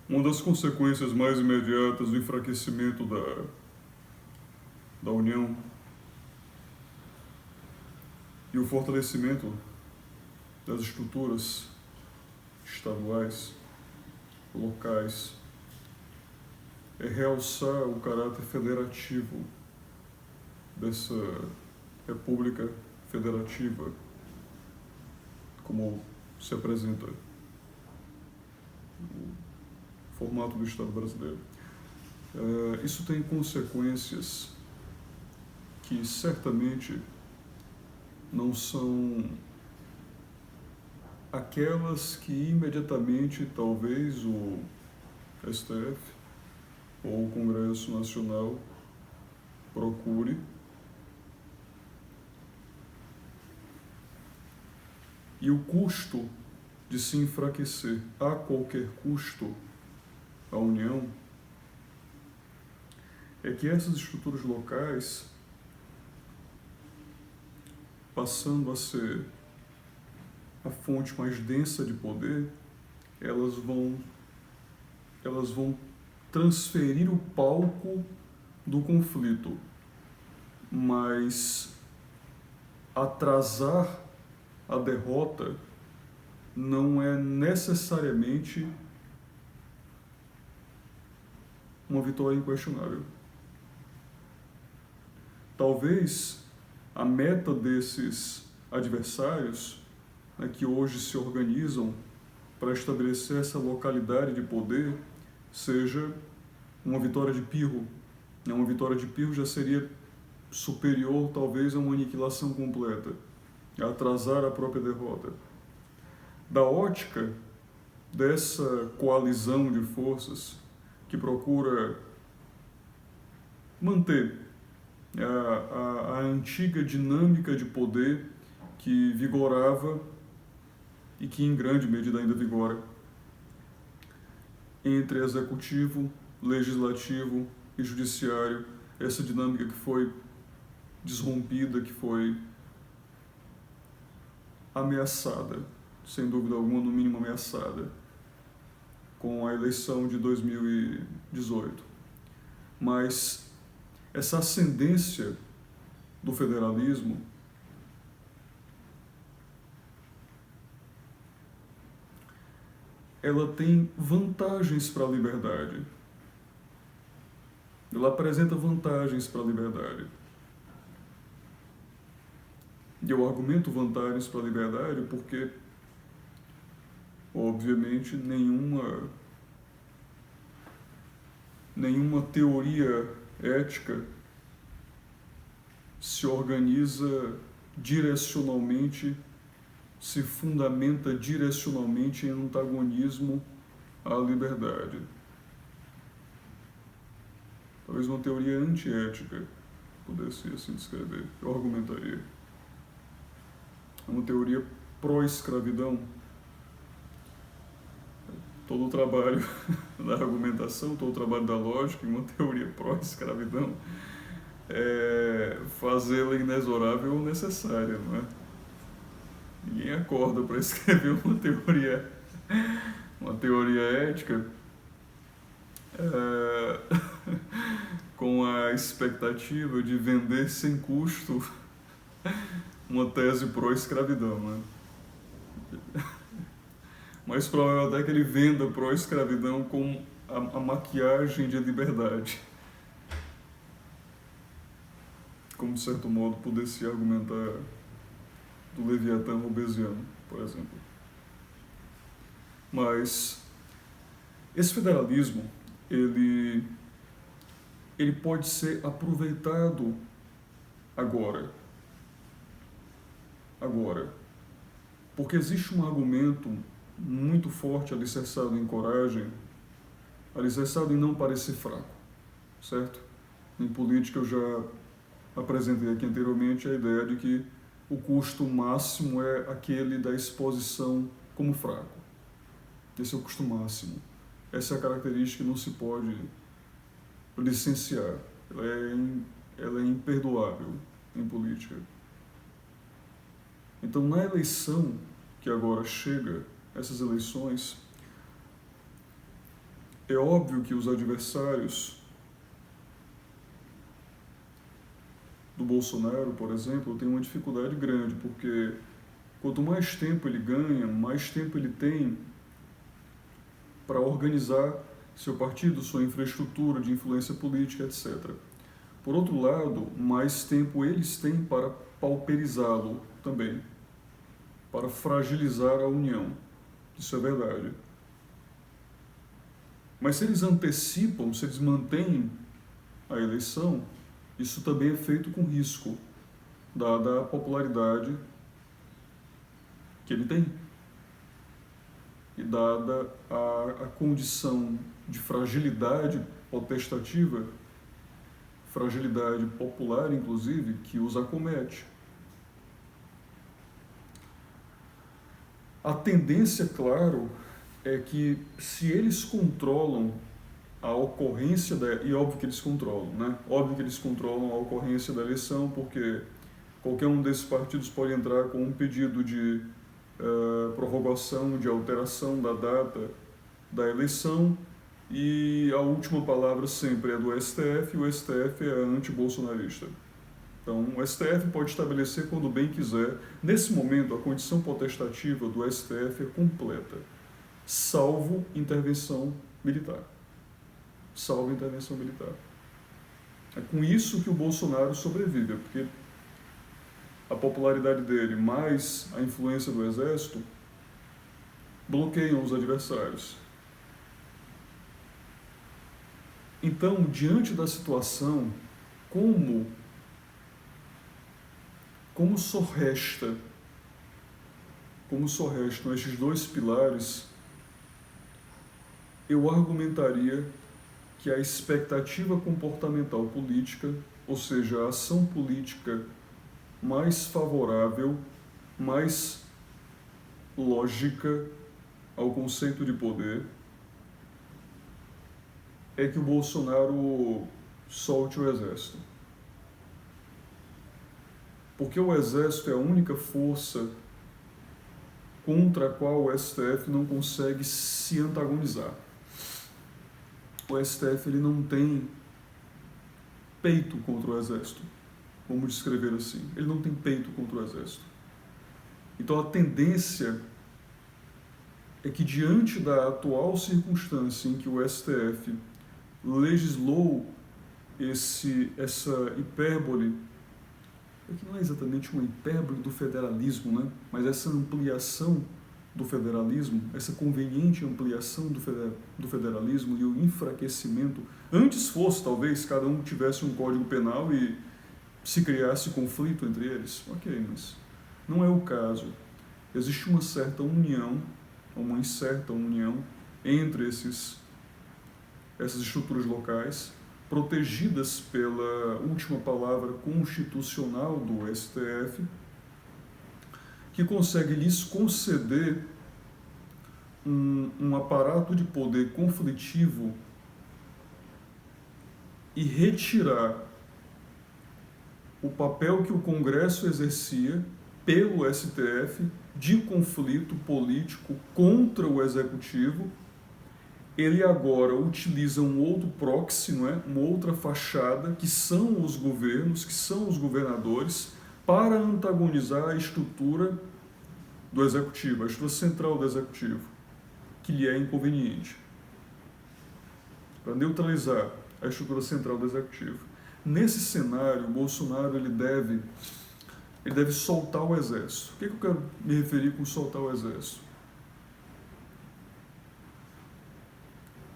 Uma das consequências mais imediatas do enfraquecimento da União e o fortalecimento das estruturas estaduais, locais, é realçar o caráter federativo dessa República Federativa, como se apresenta o formato do Estado brasileiro. Isso tem consequências que certamente não são aquelas que imediatamente talvez o STF ou o Congresso Nacional procure. E o custo de se enfraquecer a qualquer custo a União é que essas estruturas locais, passando a ser a fonte mais densa de poder, elas vão transferir o palco do conflito, mas atrasar a derrota não é necessariamente uma vitória inquestionável. Talvez a meta desses adversários, né, que hoje se organizam para estabelecer essa localidade de poder, seja uma vitória de Pirro. Uma vitória de Pirro já seria superior, talvez, a uma aniquilação completa, a atrasar a própria derrota. Da ótica dessa coalizão de forças que procura manter a antiga dinâmica de poder que vigorava e que em grande medida ainda vigora entre executivo, legislativo e judiciário, essa dinâmica que foi desrompida, que foi ameaçada, sem dúvida alguma, no mínimo ameaçada, com a eleição de 2018. Mas essa ascendência do federalismo ela tem vantagens para a liberdade. Ela apresenta vantagens para a liberdade. E eu argumento vantagens para a liberdade porque, obviamente, nenhuma teoria ética se organiza direcionalmente, se fundamenta direcionalmente em antagonismo à liberdade. Talvez uma teoria antiética pudesse assim descrever, eu argumentaria. Uma teoria pró-escravidão. Todo o trabalho da argumentação, todo o trabalho da lógica em uma teoria pró-escravidão é fazê-la inexorável ou necessária, não é? Ninguém acorda para escrever uma teoria ética com a expectativa de vender sem custo uma tese pró-escravidão, né? Mais provável até que ele venda pró-escravidão com a maquiagem de liberdade. Como, de certo modo, pudesse argumentar do Leviatã Hobbesiano, por exemplo. Mas esse federalismo, ele pode ser aproveitado agora, porque existe um argumento muito forte, alicerçado em coragem, alicerçado em não parecer fraco, certo? Em política eu já apresentei aqui anteriormente a ideia de que o custo máximo é aquele da exposição como fraco. Esse é o custo máximo. Essa é a característica que não se pode licenciar. Ela é imperdoável em política. Então, na eleição que agora chega, essas eleições, É óbvio que os adversários do Bolsonaro, por exemplo, têm uma dificuldade grande, porque quanto mais tempo ele ganha, mais tempo ele tem para organizar seu partido, sua infraestrutura de influência política, etc. Por outro lado, mais tempo eles têm para pauperizá-lo também, para fragilizar a União. Isso é verdade. Mas se eles antecipam, se eles mantêm a eleição, isso também é feito com risco, dada a popularidade que ele tem e dada a condição de fragilidade potestativa, fragilidade popular, inclusive, que os acomete. A tendência, claro, é que se eles controlam a ocorrência e óbvio que eles controlam, né? Óbvio que eles controlam a ocorrência da eleição, porque qualquer um desses partidos pode entrar com um pedido de prorrogação, de alteração da data da eleição, e a última palavra sempre é do STF, e o STF é anti-bolsonarista. Então, o STF pode estabelecer quando bem quiser. Nesse momento, a condição potestativa do STF é completa, salvo intervenção militar. Salvo intervenção militar. É com isso que o Bolsonaro sobrevive, porque a popularidade dele mais a influência do Exército bloqueiam os adversários. Então, diante da situação, como só restam estes dois pilares, eu argumentaria que a expectativa comportamental política, ou seja, a ação política mais favorável, mais lógica ao conceito de poder, é que o Bolsonaro solte o Exército. Porque o Exército é a única força contra a qual o STF não consegue se antagonizar. O STF ele não tem peito contra o Exército, vamos descrever assim. Ele não tem peito contra o Exército. Então a tendência é que, diante da atual circunstância em que o STF legislou essa hipérbole, que não é exatamente uma hipérbole do federalismo, né? Mas essa ampliação do federalismo, essa conveniente ampliação do federalismo e o enfraquecimento. Antes fosse, talvez, cada um tivesse um código penal e se criasse conflito entre eles. Ok, mas não é o caso. Existe uma certa união, uma incerta união entre essas estruturas locais, protegidas pela última palavra constitucional do STF, que consegue lhes conceder um aparato de poder conflitivo e retirar o papel que o Congresso exercia pelo STF de conflito político contra o Executivo. Ele agora utiliza um outro proxy, não é? Uma outra fachada, que são os governos, que são os governadores, para antagonizar a estrutura do Executivo, a estrutura central do Executivo, que lhe é inconveniente, para neutralizar a estrutura central do Executivo. Nesse cenário, o Bolsonaro ele deve soltar o Exército. O que eu quero me referir com soltar o Exército?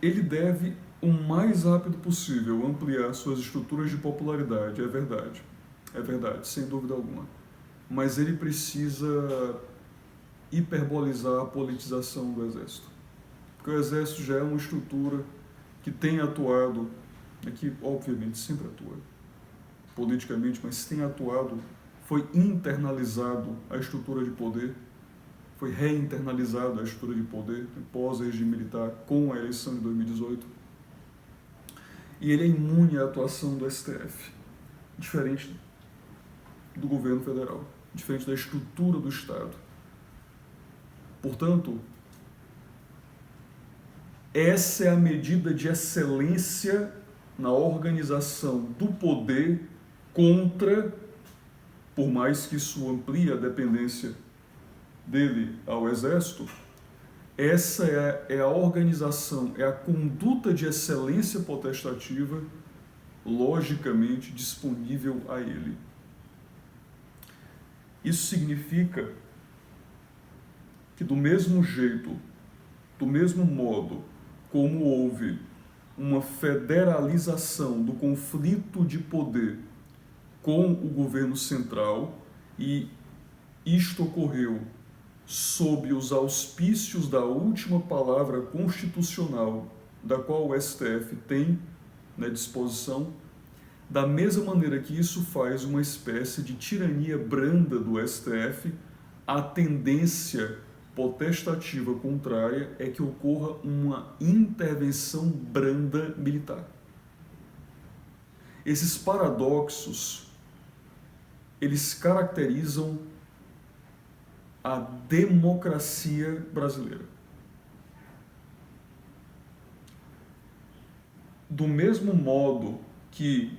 Ele deve, o mais rápido possível, ampliar suas estruturas de popularidade, é verdade, sem dúvida alguma. Mas ele precisa hiperbolizar a politização do Exército. Porque o Exército já é uma estrutura que tem atuado, que obviamente sempre atua politicamente, mas tem atuado, foi internalizado a estrutura de poder, foi reinternalizado a estrutura de poder pós-regime militar com a eleição de 2018. E ele é imune à atuação do STF, diferente do governo federal, diferente da estrutura do Estado. Portanto, essa é a medida de excelência na organização do poder contra, por mais que isso amplie a dependência dele ao exército, essa é a organização, é a conduta de excelência potestativa logicamente disponível a ele. Isso significa que do mesmo jeito, do mesmo modo como houve uma federalização do conflito de poder com o governo central, e isto ocorreu sob os auspícios da última palavra constitucional, da qual o STF tem na disposição, da mesma maneira que isso faz uma espécie de tirania branda do STF, a tendência potestativa contrária é que ocorra uma intervenção branda militar. Esses paradoxos, eles caracterizam a democracia brasileira. Do mesmo modo que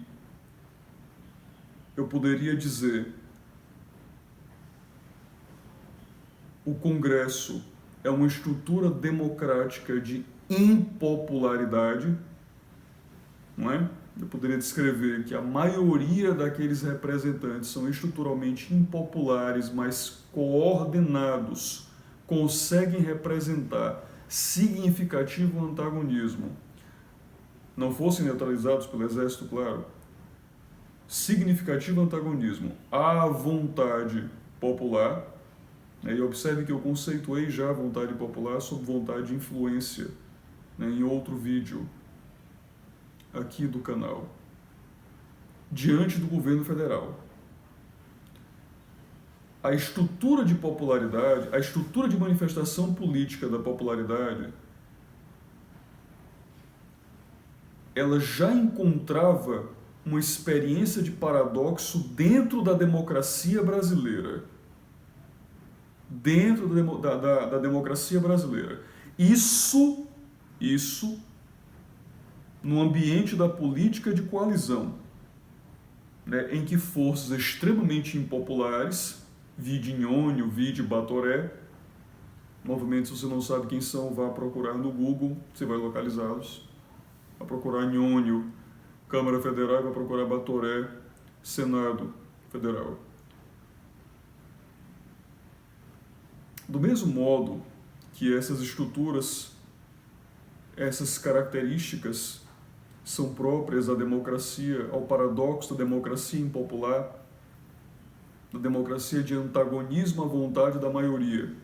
eu poderia dizer o Congresso é uma estrutura democrática de impopularidade, não é? Eu poderia descrever que a maioria daqueles representantes são estruturalmente impopulares, mas coordenados, conseguem representar significativo antagonismo. Não fossem neutralizados pelo Exército, claro. Significativo antagonismo à vontade popular. E observe que eu conceituei já a vontade popular sob vontade de influência, em outro vídeo aqui do canal, diante do governo federal. A estrutura de popularidade, a estrutura de manifestação política da popularidade, ela já encontrava uma experiência de paradoxo dentro da democracia brasileira. Dentro da democracia brasileira. Isso, no ambiente da política de coalizão, né, em que forças extremamente impopulares, vide Nhonho, vide Batoré, novamente, se você não sabe quem são, vá procurar no Google, você vai localizá-los. Vai procurar Nhonho, Câmara Federal, vai procurar Batoré, Senado Federal. Do mesmo modo que essas estruturas, essas características são próprias à democracia, ao paradoxo da democracia impopular, da democracia de antagonismo à vontade da maioria,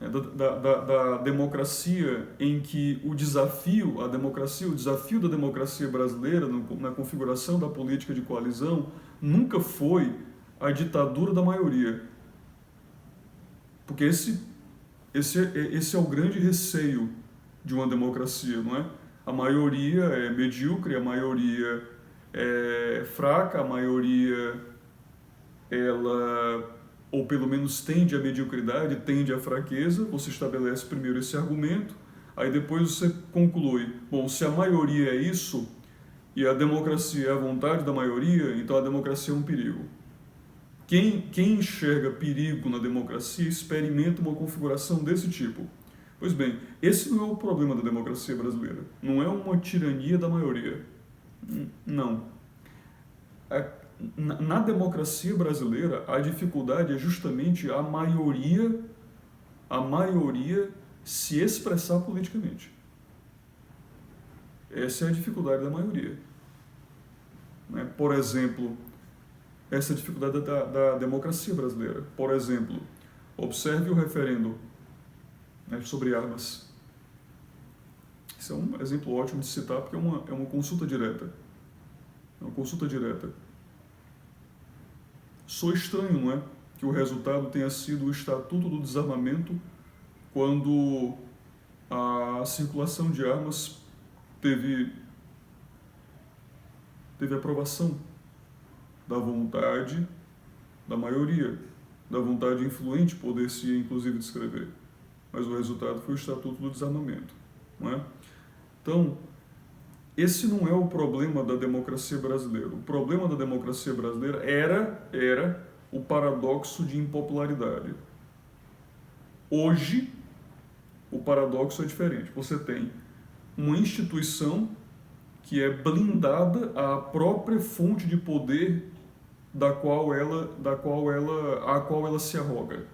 da democracia em que o desafio da democracia brasileira na configuração da política de coalizão nunca foi a ditadura da maioria. Porque esse é o grande receio de uma democracia, não é? A maioria é medíocre, a maioria é fraca, a maioria, ela, ou pelo menos tende à mediocridade, tende à fraqueza. Você estabelece primeiro esse argumento, aí depois você conclui, bom, se a maioria é isso, e a democracia é a vontade da maioria, então a democracia é um perigo. Quem enxerga perigo na democracia experimenta uma configuração desse tipo. Pois bem, esse não é o problema da democracia brasileira. Não é uma tirania da maioria. Não. Na democracia brasileira, a dificuldade é justamente a maioria se expressar politicamente. Essa é a dificuldade da maioria. Por exemplo, essa é a dificuldade da democracia brasileira. Por exemplo, observe o referendo, sobre armas. Isso é um exemplo ótimo de citar, porque é uma consulta direta. É uma consulta direta. Sou estranho, não é? Que o resultado tenha sido o Estatuto do Desarmamento, quando a circulação de armas teve aprovação da vontade da maioria, da vontade influente, poder-se inclusive descrever. Mas o resultado foi o Estatuto do Desarmamento. não é? Então, esse não é o problema da democracia brasileira. O problema da democracia brasileira era o paradoxo de impopularidade. Hoje, o paradoxo é diferente. Você tem uma instituição que é blindada à própria fonte de poder a qual ela se arroga,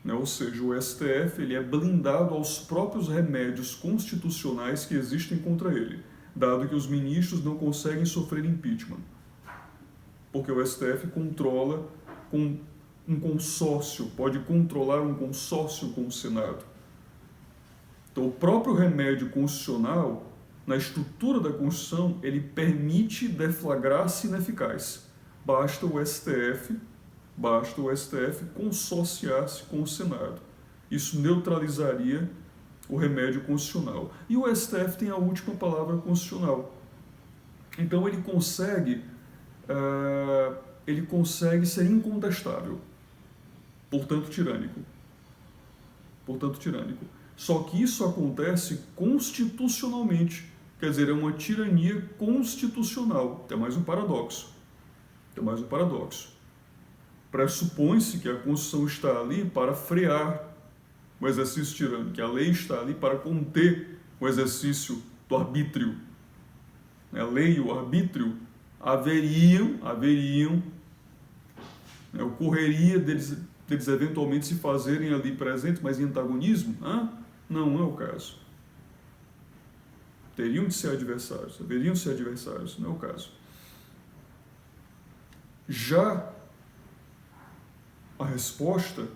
né? Ou seja, o STF ele é blindado aos próprios remédios constitucionais que existem contra ele, dado que os ministros não conseguem sofrer impeachment, porque o STF controla com um consórcio, pode controlar um consórcio com o Senado. Então, o próprio remédio constitucional, na estrutura da Constituição, ele permite deflagrar-se ineficaz. Basta o STF consorciar-se com o Senado. Isso neutralizaria o remédio constitucional. E o STF tem a última palavra constitucional. Então ele consegue ser incontestável, portanto tirânico. Só que isso acontece constitucionalmente, quer dizer, é uma tirania constitucional. É mais um paradoxo. Pressupõe-se que a Constituição está ali para frear o exercício tirânico, que a lei está ali para conter o exercício do arbítrio. A lei e o arbítrio haveriam, né, ocorreria deles eventualmente se fazerem ali presentes, mas em antagonismo? Não é o caso. Haveriam de ser adversários, não é o caso. Já a resposta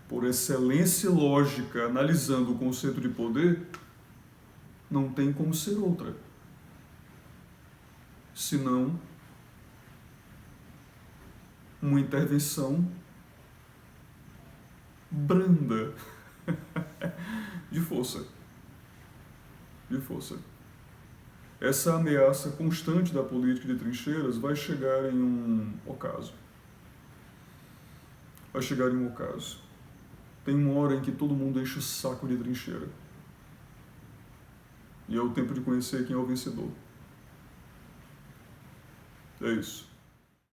por excelência lógica, analisando o conceito de poder, não tem como ser outra, senão uma intervenção branda de força. Essa ameaça constante da política de trincheiras vai chegar em um ocaso. Tem uma hora em que todo mundo enche o saco de trincheira. E é o tempo de conhecer quem é o vencedor. É isso.